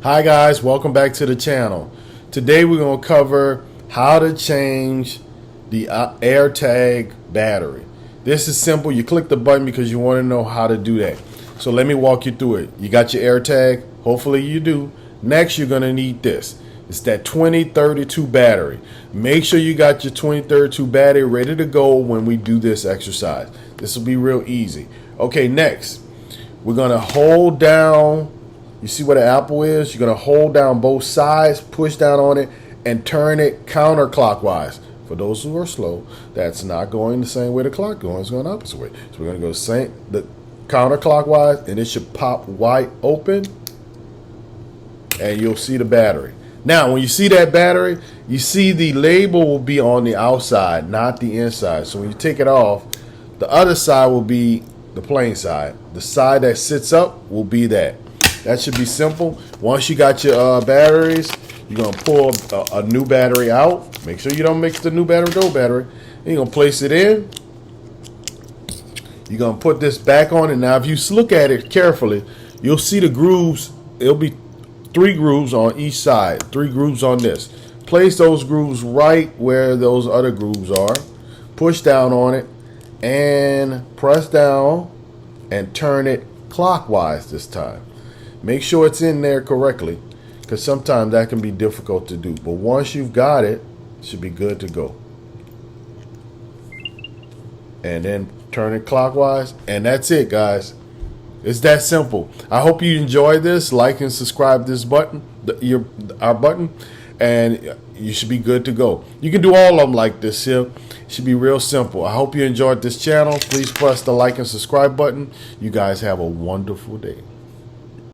Hi guys, welcome back to the channel. Today we're going to cover how to change the AirTag battery. This is simple. You click the button because you want to know how to do that. So let me walk you through it. You got your AirTag? Hopefully you do. Next you're going to need this. It's that 2032 battery. Make sure you got your 2032 battery ready to go when we do this exercise. This will be real easy. Okay, next we're going to hold down. You see what an apple is? You're going to hold down both sides, push down on it, and turn it counterclockwise. For those who are slow, that's not going the same way the clock going. It's going the opposite way. So we're going to go the counterclockwise, and it should pop wide open, and you'll see the battery. Now, when you see that battery, you see the label will be on the outside, not the inside. So when you take it off, the other side will be the plain side. The side that sits up will be that. That should be simple. Once you got your batteries, you're going to pull a new battery out. Make sure you don't mix the new battery with the old battery. Then you're going to place it in. You're going to put this back on it. Now, if you look at it carefully, you'll see the grooves. It'll be 3 grooves on each side. 3 grooves on this. Place those grooves right where those other grooves are. Push down on it and press down and turn it clockwise this time. Make sure it's in there correctly, because sometimes that can be difficult to do. But once you've got it, it should be good to go. And then turn it clockwise, and that's it, guys. It's that simple. I hope you enjoyed this. Like and subscribe this button, our button, and you should be good to go. You can do all of them like this here. It should be real simple. I hope you enjoyed this channel. Please press the like and subscribe button. You guys have a wonderful day.